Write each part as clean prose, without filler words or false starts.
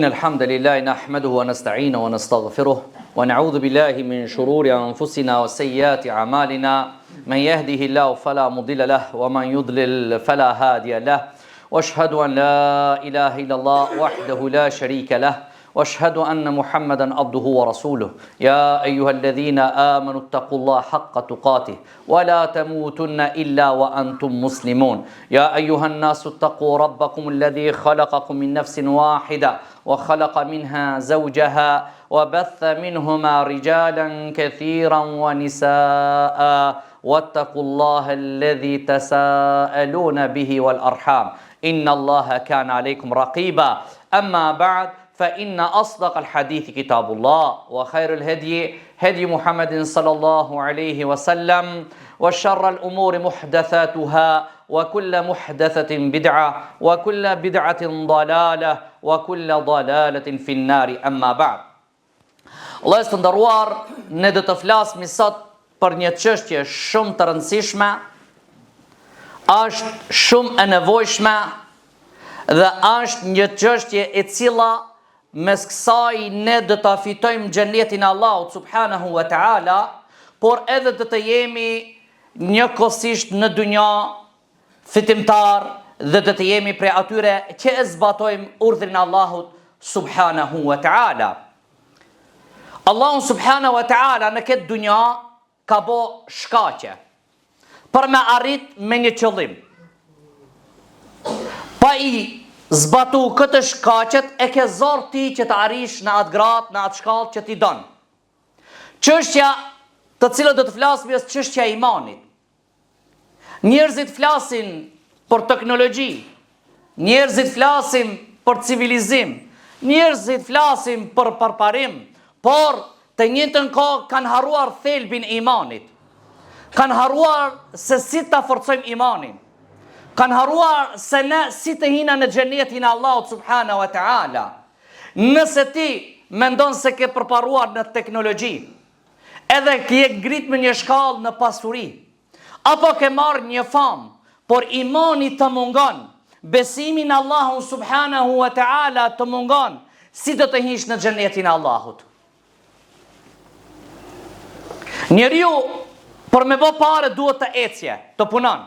الحمد لله نحمده ونستعينه ونستغفره ونعوذ بالله من شرور أنفسنا وسيئات أعمالنا من يهده الله فلا مضل له ومن يضلل فلا هادي له واشهد أن لا إله إلا الله وحده لا شريك له واشهد أن محمدا عبده ورسوله يا أيها الذين آمنوا اتقوا الله حق تقاته ولا تموتن إلا وأنتم مسلمون يا أيها الناس اتقوا ربكم الذي خلقكم من نفس واحدة وخلق منها زوجها وبث منهما رجالا كثيرا ونساء واتقوا الله الذي تساءلون به والأرحام إن الله كان عليكم رقيبا أما بعد فإن أصدق الحديث كتاب الله وخير الهدي هدي محمد صلى الله عليه وسلم وشر الأمور محدثاتها وكل محدثة بدعة وكل بدعة ضلالة وكل ضلالة في النار أما بعد. Allah është të ndëruar, ne do të flasim sot për një çështje shumë të rëndësishme, është shumë e nevojshme dhe është një çështje e cila mes kësaj ne do ta fitojmë xhenetin e Allahut subhanahu wa taala, por edhe do të jemi njëkohësisht në dunja fitimtar dhe do të jemi prej atyre që e zbatojmë urdhrin e Allahut subhanahu wa taala. Allahu subhanahu wa taala në këtë dunja ka bo shkaqe për me arrit me një qëllim. Pa i zbatu këtë shkaqet e ke zorë ti që të arish në atë gratë, në atë shkallë që ti donë. Çështja të cilën do të flasim është çështja e imanit. Njerëzit flasin për teknologji, njerëzit flasin për civilizim, njerëzit flasin për përparim, por të njëjtën kohë kanë harruar thelbin e imanit. Kanë harruar se si ta forcojmë imanin. Kanë harruar se ne si të hina në xhenetin e Allahut subhanahu wa taala. Nëse ti mendon se ke përparuar në teknologji, edhe ke ngrit me një shkallë në pasuri, apo ke marrë një famë, por imani të mungon, besimi në Allahun subhanahu wa taala të mungon, si do të hish në xhenetin e Allahut? Njeriu për me bë parë duhet të ecje, të punon.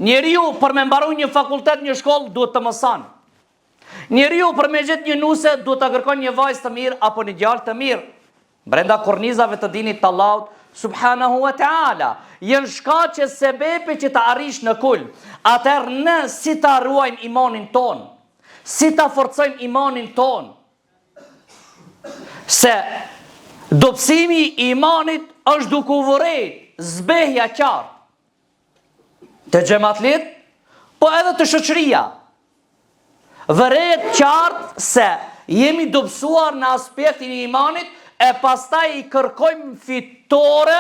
Njeriu për me mbaru një fakultet, një shkollë duhet të mëson. Njeriu për me gjetë një nuse duhet të kërkon një vajzë të mirë apo një djalë të mirë. Brenda kornizave të dinit të Allahut subhanahu wa taala janë shkaqe sebepe që të arrish në kul. Atëherë ne si ta ruajmë imanin ton, si ta forcojmë imanin ton, se dobësimi i imanit është duke u vërejt zbehja qartë të xhamatlit, po edhe të shoqëria. Vërejt qartë se jemi dobësuar në aspektin e imanit e pastaj i kërkojmë fitore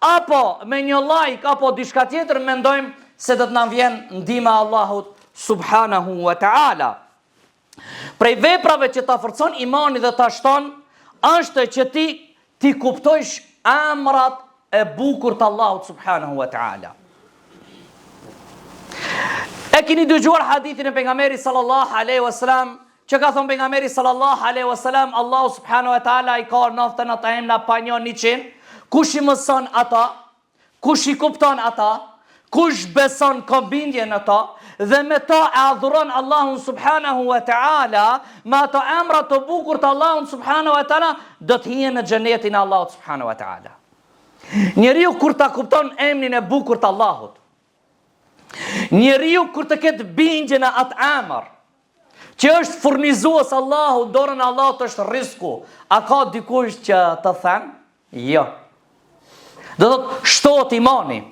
apo me një like apo diçka tjetër mendojmë se do të na vjen ndihma e Allahut subhanahu wa taala. Prej veprave që ta forcon imanin dhe ta shton është që ti kuptojsh emrat e bukur të Allahut subhanahu wa taala. E keni dëgjuar hadithin e pejgamberit sallallahu alaihi wasallam, që ka thënë pejgamberi sallallahu alaihi wasallam, Allahu subhanahu wa taala i ka 99 emra pa një 100. Kush i mëson ata, kush i kupton ata, kush beson ka bindje në ta dhe me ta e adhuron Allahun subhanahu wa taala, me ato emra të bukur të Allahun subhanahu wa taala, do të hije në xhenetin e Allahut subhanahu wa taala. Njeriu kur ta kupton emrin e bukur të Allahut, njeriu kur të ketë bindje në atë emër, që është furnizues Allahu, dorën e Allahut është rizku, a ka dikush që të thënë? Jo. Do të shtohet imani,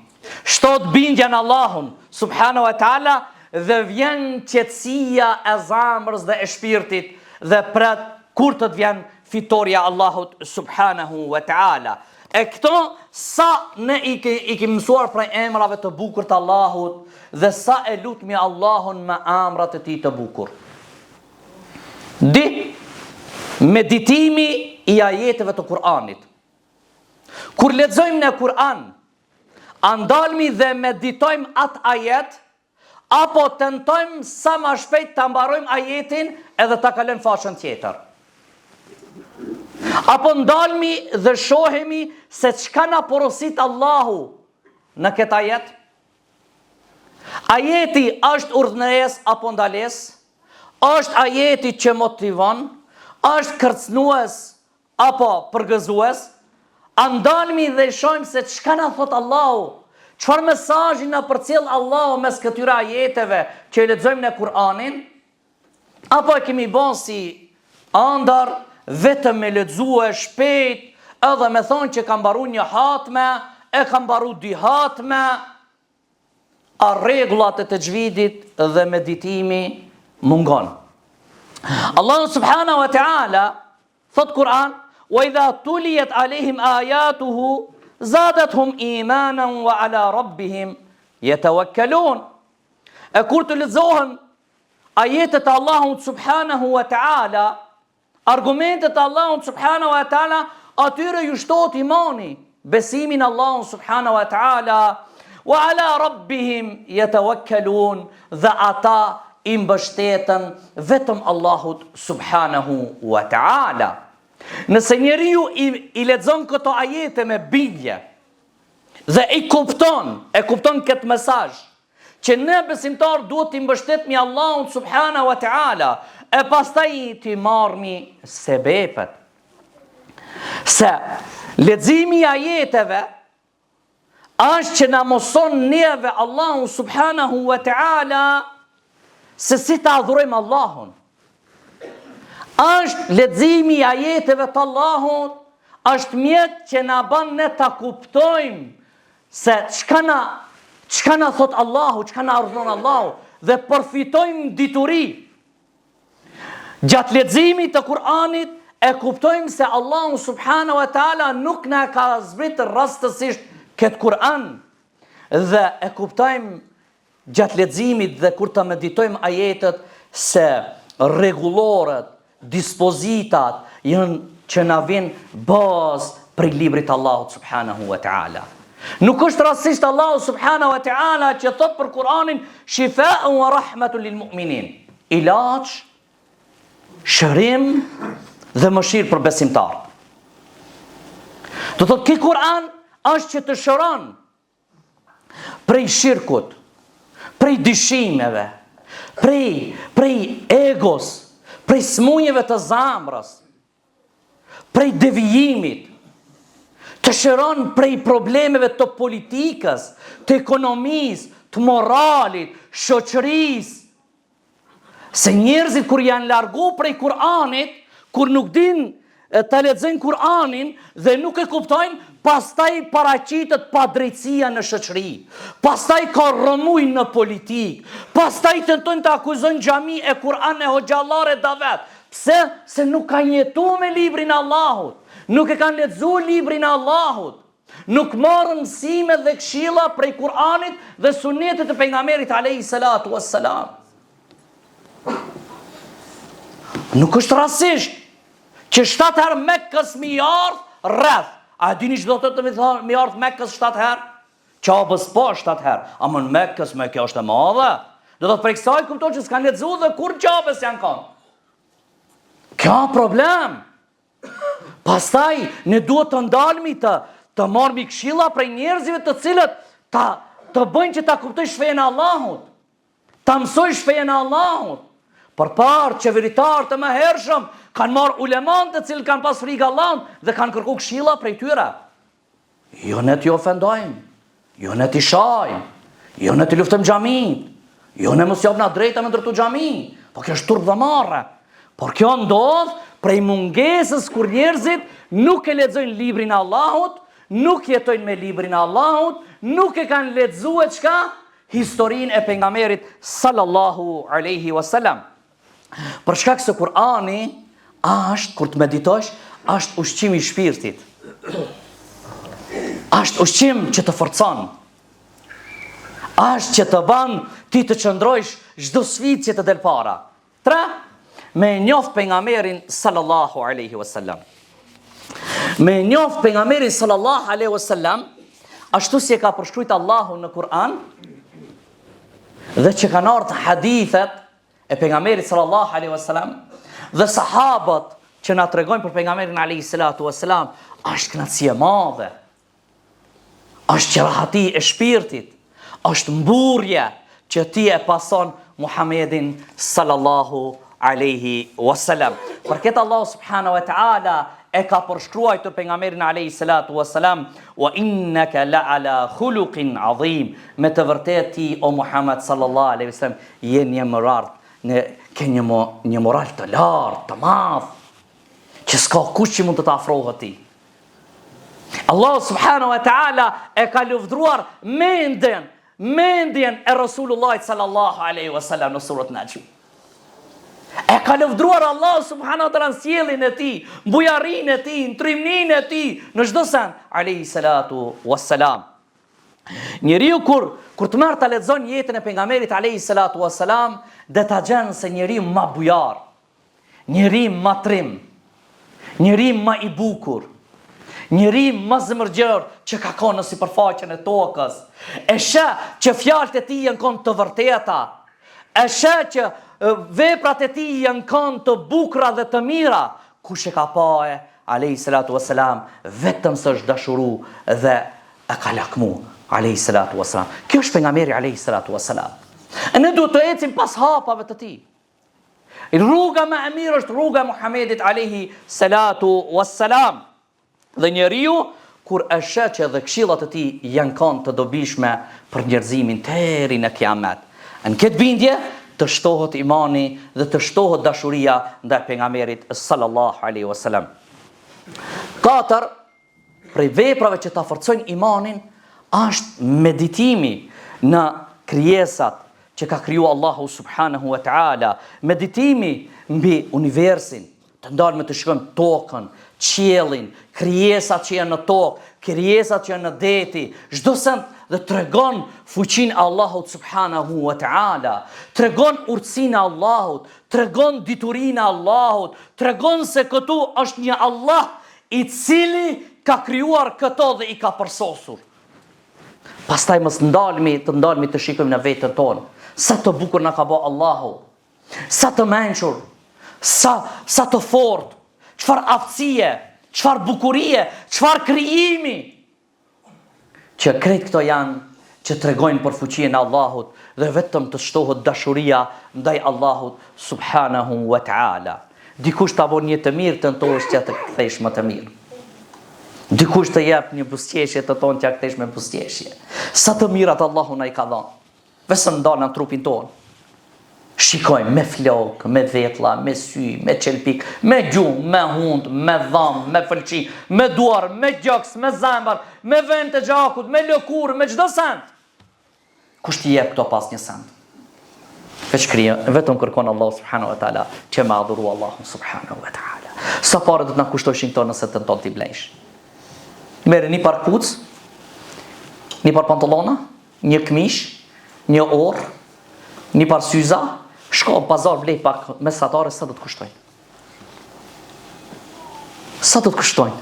shtohet bindja në Allahun subhanahu wa taala dhe vjen qetësia e zemrës dhe e shpirtit dhe pret kur të vjen fitoria Allahut subhanahu wa taala. E këto sa ne i kemi mësuar prej emrave të bukur të Allahut dhe sa e lutmi Allahun me emrat e tij të bukur. Meditimi i ajeteve të Kur'anit. Kur lexojmë në Kur'an, andalmi dhe meditojmë atë ajet, apo tentojmë sa më shpejt ta mbarojmë ajetin edhe ta kalojmë fashën tjetër. Apo ndalmi dhe shohemi se çka na porosit Allahu në këtë ajet. Ajeti është urdhëres apo ndales? Është ajeti që motivon? Është kërcënues apo përgëzues? A ndalmi dhe shohim se çka na thot Allahu? Çfarë mesazhi na përcjell Allahu mes këtyre ajeteve që i lexojmë në Kur'anin? Apo e kemi bën si andar, vetëm me lexue shpejt, edhe me thonë që ka mbaru një hatme, e ka mbaru dy hatme, a rregullat e tajvidit dhe meditimi mungon. Allahu subhanahu wa ta'ala thot Kur'an: "Wa idha tuliyat alehim ayatuhu zadatuhum imanan wa ala rabbihim yatawakkalun." E kur të lexohen ajetet e Allahut subhanahu wa ta'ala, argumentet e Allahut subhanahu wa ta'ala, atyre ju shtohet imani, besimin Allahut subhanahu wa ta'ala, wa ala rabbihim yatawakkalun, dhe ata i mbështeten vetëm Allahut subhanahu wa ta'ala. Nëse njeriu i lexon këto ajete me bindje dhe e kupton këtë mesazh, që ne besimtar duhet të mbështetemi Allahut subhanahu wa ta'ala, e pastaj të marrmi sebepet. Se leximi i ajeteve është që na mëson neve Allahu subhanahu wa ta'ala se si ta adhurojmë Allahun. Është leximi i ajeteve të Allahut, është mjet që na bën ne ta kuptojmë se çka na thot Allahu, çka na urdhon Allahu, dhe përfitojmë dituri. Gjatë leximit të Kur'anit e kuptojmë se Allahu subhanahu wa ta'ala nuk na ka zbritur rastësisht këtë Kur'an, dhe e kuptojmë gjatë leximit dhe kur të meditojmë ajetet se rregulloret, dispozitat janë që na vijnë bazë për librit të Allahut subhanahu wa ta'ala. Nuk është rastësisht Allahu subhanahu wa ta'ala që thot për Kur'anin: "Shifa'un wa rahmatun lil mu'minin", ilaç, shërim dhe mëshirë për besimtarët. Do thot ky Kur'an është që të shëron prej shirkut, prej dyshimeve, prej egos, prej smunjeve të zamrës, prej devijimit, të shëron prej problemeve të politikës, të ekonomisë, të moralit, shoqërisë. Se njerëzit kur janë largu prej Kur'anit, kur nuk din të lexojnë Kur'anin dhe nuk e kuptojnë, pastaj paraqitet padrejtësia në shoqëri, pastaj ka rrëmuj në politik, pastaj tentojnë të akuzojnë xhami e Kur'an e hoxhallare davet. Pse? Se nuk kanë jetuar me librin e Allahut, nuk e kanë lexuar librin e Allahut, nuk marrën mësime dhe këshilla prej Kur'anit dhe sunetit të pejgamberit alayhi salatu wassalam. Nuk është rastësisht që 7 herë Mekës mi ardh rreth. A dini që do të mi ardh Mekës 7 herë? Qabës po 7 herë. A më në Mekës me kjo është e madhe? Do të prej kësaj kuptoj që s'kan lexuar dhe kur qabës janë kanë. Kjo problem. Pastaj ne duhet të ndalmi të marrmi këshilla prej njerëzve të cilët të bëjnë që ta kuptoj shfejen e Allahut, ta mësoj shfejen e Allahut. Përpara qeveritarë të mëhershëm kanë marrë uleman të cilët kanë pas frikë Allahut dhe kanë kërkuar këshilla prej tyre. Jo ne t'i ofendojmë, jo ne t'i shajmë, jo ne t'i luftojmë xhamin, jo ne mos japna drejta me ndërtu xhami, po kjo është turp dhe marrë. Por kjo ndodh prej mungesës kur njerëzit nuk e lexojnë librin e Allahut, nuk jetojnë me librin e Allahut, nuk e kanë lexuar çka? Historinë e pejgamberit sallallahu alaihi wasallam. Për shkak se Kur'ani është, kur të meditosh, është ushqimi i shpirtit. Është ushqim që të forcon. Është që të bën ti të qëndrojsh çdo sfidë që të del para. 3. Me njoft pejgamberin sallallahu alaihi wasallam. Me njoft pejgamberin sallallahu alaihi wasallam, ashtu si e ka përshkruajtur Allahu në Kur'an, dhe që kanë ardhur hadithet e pejgamberit sallallahu alaihi wasallam dhe sahabët që na tregojnë për pejgamberin alayhi salatu wasalam, është kënaqësi e madhe. Është qerahati e shpirtit, është mburrje që ti e pason Muhammedin sallallahu alaihi wasallam. Për këtë Allah subhanahu wa ta'ala e ka përshkruar pejgamberin alayhi salatu wasalam, wa innaka la ala khuluqin azim. Me të vërtetë ti o Muhammed sallallahu alaihi wasallam je një moral, ke një moral të lartë, të madh, që s'ka kush që mund të afrohet ti. Allah subhanahu wa ta'ala e ka lufdruar mendjen e Rasulullah sallallahu alaihi wasallam në surën Najm. E ka lufdruar Allah subhanahu wa ta'ala në sjelljen e tij, bujarinë e tij, në trimnin e tij, në çdo sen alaihi salatu wassalam. Njeriu kur të merr ta lexon jetën e pejgamberit alaihi salatu wassalam, dhe ta gjen se njeriu më bujar, njeriu më trim, njeriu më i bukur, njeriu më zemërgjër që ka qenë në sipërfaqen e tokës. E sheh që fjalët e tij janë të vërteta. E sheh që veprat e tij janë të bukura dhe të mira. Kush e ka pa alayhi salatu wassalam, vetëm se është dashuru dhe e ka lakmu alayhi salatu wassalam. Kjo është pejgamberi alayhi salatu wassalam. Ne duhet të ecim pas hapave të tij. Rruga më e mirë është rruga e Muhamedit alayhi salatu wassalam. Dhe njeriu kur e sheh që edhe këshillat e tij janë të dobishme për njerëzimin deri në kiamet, në këtë bindje të shtohet imani dhe të shtohet dashuria ndaj pejgamberit sallallahu alaihi wasallam. 4 prej veprave që ta forcojnë imanin është meditimi në krijesat që ka kriju Allahu subhanahu wa ta'ala, meditimi mbi universin, të ndalme të shikojmë tokën, qiellin, krijesat që janë në tokë, krijesat që janë në deti, çdo send dhe tregon fuqinë e Allahut subhanahu wa ta'ala, tregon urtësinë e Allahut, tregon diturinë e Allahut, tregon se këtu është një Allah i cili ka krijuar këto dhe i ka përsosur. Pastaj mos ndalmi të shikojmë në veten tonë, sa të bukur na ka bë Allahu, sa të mençur, sa të fortë, çfarë aftësie, çfarë bukurie, çfarë krijimi. Që krejt këto janë që tregojnë për fuqinë e Allahut dhe vetëm të shtohet dashuria ndaj Allahut subhanahu wa ta'ala. Dikush ta bën një të mirë të ntohesh që të kthesh më të mirë. Dikush të jep një buzëqeshje të tonë që kthesh me buzëqeshje. Sa të mirat Allahu na i ka dhënë. Vesëm ndalë në trupin tonë. Shikojmë me flokë, me vetlla, me sy, me qelpik, me gjumë, me hundë, me dhamë, me fëlqi, me duar, me gjoks, me zembar, me vend të gjakut, me lëkurë, me çdo send. Kush t'i jep këto pas një send? Vetëm kërkon Allah subhanahu wa ta'ala që me adhuru Allahu subhanahu wa ta'ala. Sa pare do të na kushtoshin këto nëse të tonë t'i blejsh? Merë një par kuc, një par pantallona, një këmish, një orë, një par syza, shko në pazar vlej pak mesatare, sa do të kushtojnë? Sa do të kushtojnë?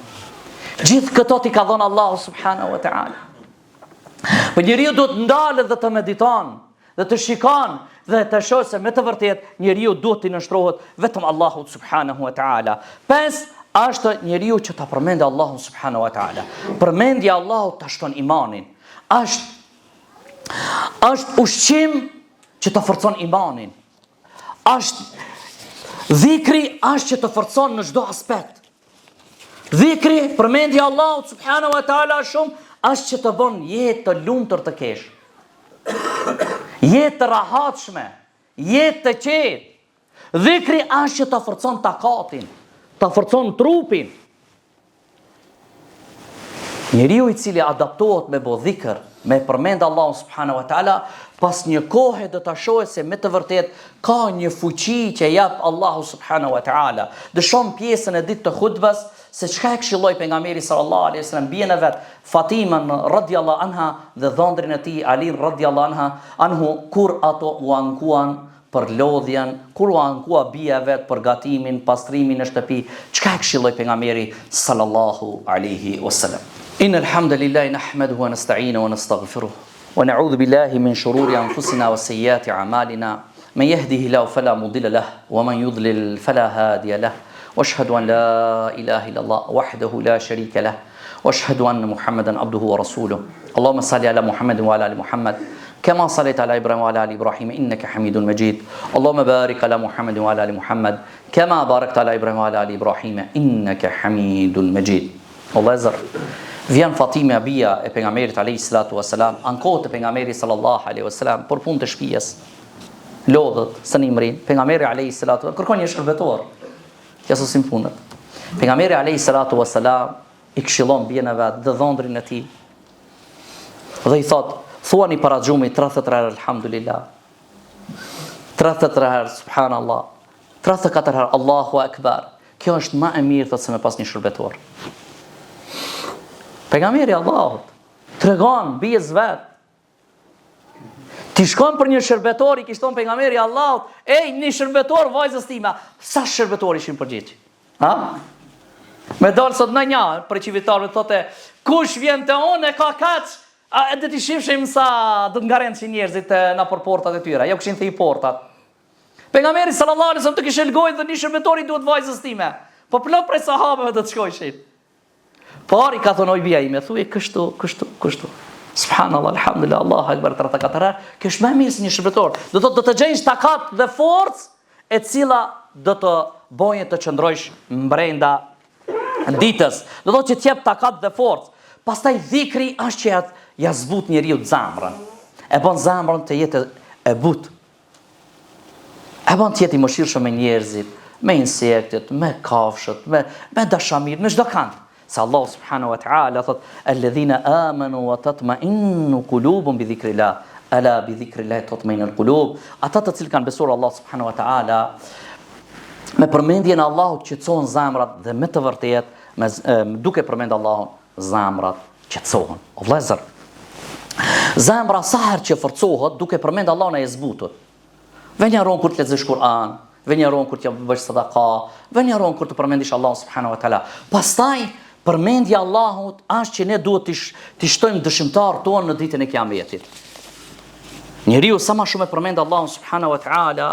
Gjithë këto t'i ka dhënë Allahu subhanahu wa ta'ala. Për njeriu duhet ndalë dhe të mediton, dhe të shikon, dhe të shohë se me të vërtet njeriu duhet t'i nështrohet vetëm Allahu subhanahu wa ta'ala. 5 është njeriu që ta përmendë Allahu subhanahu wa ta'ala. Përmendja Allahu ta shton imanin. Është ushqim që të forcon imanin. Dhikri është që të forcon në çdo aspekt. Dhikri, përmendja Allahut subhanahu wa ta'ala është që të bën jetë të lumtur të kesh. Jetë të rahatshme, jetë të qetë. Dhikri është që të forcon takatin, të forcon trupin. Njeriu i cili adaptohet me bë dhikr, me përmend Allahun subhanahu wa ta'ala, pas një kohe do ta shohë se me të vërtet ka një fuqi që jep Allahu subhanahu wa ta'ala. Dëshon pjesën e ditë të hutbës se çka e këshilloi pejgamberi sallallahu alaihi wasallam bien e vet Fatimën radhiyallahu anha dhe dhëndrin e tij Ali radhiyallahu anhu kur ato u ankuan për lodhjen, kur u ankua bia vet për gatimin, pastrimin në shtëpi, çka e këshilloi pejgamberi sallallahu alaihi wasallam. Innal hamdalillahi nahmaduhu wa nasta'inuhu wa nastaghfiruh ونعوذ بالله من شرور أنفسنا وسيئات أعمالنا من يهده الله فلا مضل له ومن يضلل فلا هادي له واشهد أن لا إله إلا الله وحده لا شريك له واشهد أن محمدا عبده ورسوله اللهم صل على محمد وعلى آل محمد كما صليت على إبراهيم وعلى آل إبراهيم إنك حميد مجيد اللهم بارك على محمد وعلى آل محمد كما باركت على إبراهيم وعلى آل إبراهيم إنك حميد مجيد الله يزر Vjen Fatime bia e pejgamberit alayhi salatu wasalam, ankohet te pejgamberi sallallahu alaihi wasalam për punë të shtëpisë. Lodhët së nimrin, pejgamberi alayhi salatu kërkon një shërbetor. Ja sosim punët. Pejgamberi alayhi salatu wasalam I këshillon bien e vet, dhe dhëndrin e tij. Dhe I thot, thuani para xhumit 33 herë alhamdulillah. 33 herë subhanallah. 34 herë Allahu akbar. Kjo është më e mirë se me pas një shërbetor. Pejgamberi Allahut tregon bijës vet. Ti shkon për një shërbetor, I kishton pejgamberi Allahut, ej, një shërbetor vajzës time. Sa shërbetor ishin përgjigj? Ha? Me dalë sot në një për qivitarëve thote, kush vjen te unë e ka kaç, e do t'i shifshim sa do të ngarencin njerëzit në për portat e tyre. Jo kishin thënë portat. Pejgamberi sallallahu alaihi wasallam të kishte lgojë dhe një shërbetor I duhet vajzës time. Po plot prej sahabeve do të shkojshin. Por I ka thonë oj bia ime, thuaj kështu. Subhanallah, alhamdulillah, Allahu akbar 34. Kjo është më mirë se një shërbetor. Do të gjejsh takat dhe forcë e cila do të bojë të qëndrojsh brenda ditës. Do të që t'jep takat dhe forcë. Pastaj dhikri është që ja zbut njeriu zemrën. E bën zemrën të jetë e butë. E bën të jetë I mëshirshëm me njerëzit, me insektet, me kafshët, me dashamir, me çdo kënd. Se Allah subhanahu wa ta'ala thot alladhina amanu wa tatma'innu qulubuhum bi dhikrillah ala bi dhikrillah tatma'innul qulub. Ata të cilët kanë besuar Allah subhanahu wa ta'ala me përmendjen e Allahut qetësohen zemrat dhe me të vërtetë duke përmendur Allahun zemrat qetësohen. O vëllezër, zemra sa herë që forcohet duke përmendur Allahun e zbutur. Venjaron kur të lexosh Kur'an, venjaron kur të bësh sadaka, venjaron kur të përmendish Allahun subhanahu wa ta'ala. Pastaj përmendja Allahut është që ne duhet t'i shtojmë dëshimtar tonë në ditën e Kiametit. Njeriu sa më shumë e përmend Allahun subhanahu wa ta'ala,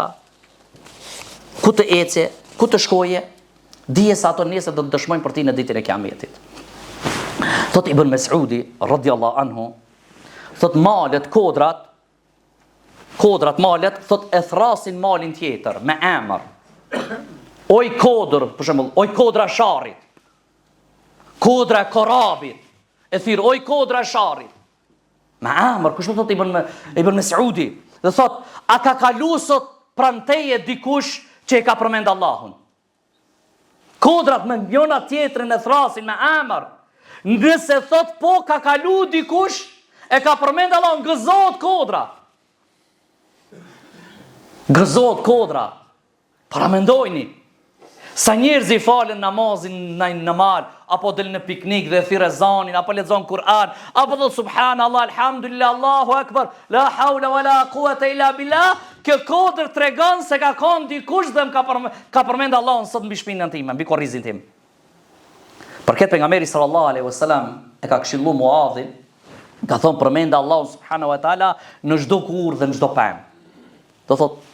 ku të ecë, ku të shkoje, dije se ato nesër do të dëshmojnë për ti në ditën e Kiametit. Thot Ibn Mes'udi radhiyallahu anhu, thot malet, kodrat malet, thot e thrasin malin tjetër me emër. Oj kodër, për shembull, oj kodra sharrit. Kodra e korabit, e thirë, oj kodra e sharit. Me emër, kush më thot Ibn Mes'udi, dhe thot, a ka kalu sot pranteje dikush që e ka përmend Allahun. Kodrat me njona tjetrin e thrasin me emër, nëse thot po ka kalu dikush e ka përmend Allahun, gëzohet kodra. Gëzohet kodra. Para mendojni. Sa njerëz I falen namazin në mal, apo del në piknik dhe thirë ezanin, apo lexon Kur'an, apo thot subhanallah, alhamdulillah, Allahu akbar, la hawla wala quwata illa billah, kjo kodër tregon se ka qenë dikush dhe ka përmend Allahun sot mbi shpinën time, mbi korrizin tim. Përket pejgamberi sallallahu alaihi wasallam e ka këshillu Muadhin, ka thonë përmend Allahun subhanahu wa taala në çdo kurrë dhe në çdo pemë. Do thot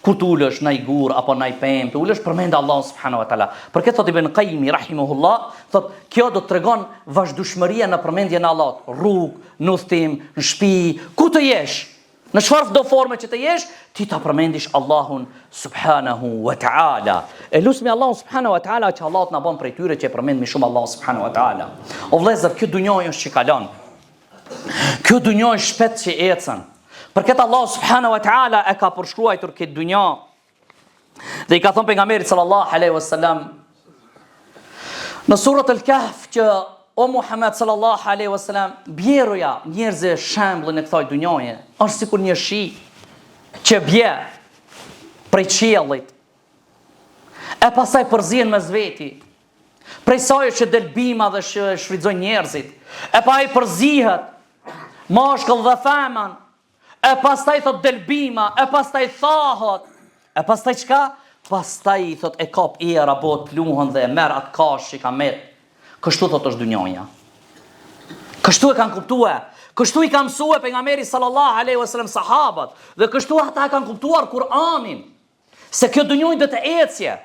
kur të ulesh në gur apo në pemë, të ulesh përmend Allahun subhanahu wa taala. Për këtë thot Ibn Qayyim rahimahullah, thot kjo do të tregon vazhdueshmëria në përmendjen e Allahut, rrugë, në udhtim, në shtëpi, ku të jesh, në çfarë do forme që të jesh, ti ta përmendish Allahun subhanahu wa taala. E lutemi Allahun subhanahu wa taala që Allah të na bën prej tyre që e përmend më shumë Allahun subhanahu wa taala. O vëllezër, kjo dunjë është që kalon. Kjo dunjë është shpejt që ecën. Për këtë Allah subhanahu wa ta'ala e ka përshkruajtur këtë dunja. Dhe I ka thonë pejgamberit sallallahu alaihi wasallam në surat Al-Kahf që o Muhammed sallallahu alaihi wasallam, bjeruja njerëzve shembullin e kësaj dunjaje është sikur një shi që bje prej qiellit. E pastaj përzihen mes veti. Prej saj që del bima dhe shfrytëzojnë njerëzit. E pa ai përzihet mashkull dhe femën. E pastaj thot del bima, e pastaj thahet. E pastaj çka? Pastaj thot e kap era bot pluhën dhe e merr atë kash që ka merr. Kështu thot është dunjoja. Kështu e kanë kuptuar. Kështu i ka mësue pejgamberi sallallahu alaihi wasallam sahabat, dhe kështu ata kanë kuptuar Kur'anin, se kjo dunjë do të ecje.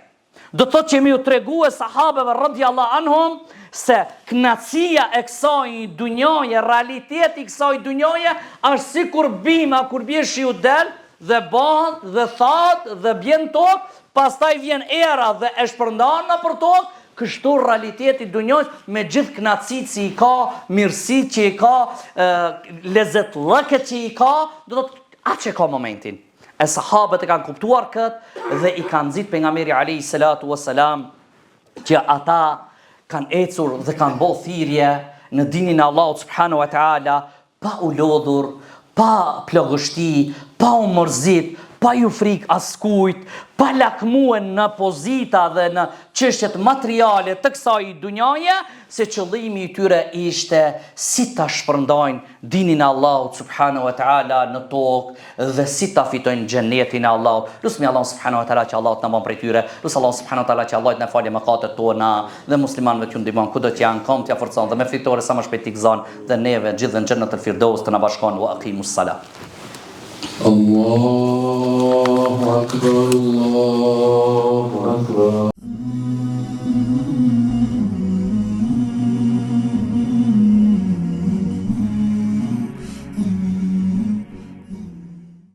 Do të thotë që mi u tregue sahabeve radhiyallahu anhum se knacia e kësaj dunjoje, realiteti i kësaj dunjoje është sikur bima kur bie shiu del dhe bëhet dhe that dhe bjen tokë, pastaj vjen era dhe e shpërndan nëpër tokë. Kështu realiteti i dunjos me gjithë knacit që i ka, mirësit që i ka, lezetllëket që i ka, do të atë që ka momentin. E sahabët e kanë kuptuar këtë dhe i kanë nxit pejgamberi alayhi salatu wassalam që ata kanë ecur dhe kanë bërë thirrje në dinin e Allahut subhanahu wa taala, pa u lodhur, pa plagështi, pa u mërzit, pa ju frik askujt, pa lakmuen në pozita dhe në çështjet materiale të kësaj dunjaje, se qëllimi i tyre ishte si ta shpërndajnë dinin e Allahut subhanahu wa taala në tokë dhe si ta fitojnë xhenetin e Allahut. Lutemi Allahun subhanahu wa taala që Allahu na bën prej tyre. Lutem Allahun subhanahu wa taala që Allahu na falë mëkatet tona dhe muslimanëve që ndihmon kudo që janë, kom t'ia forcon dhe me fitore sa më shpejt t'i gëzon dhe neve gjithë në xhenetul firdaus të na bashkon. Wa aqimus salat. Allahu akbar, Allahu akbar.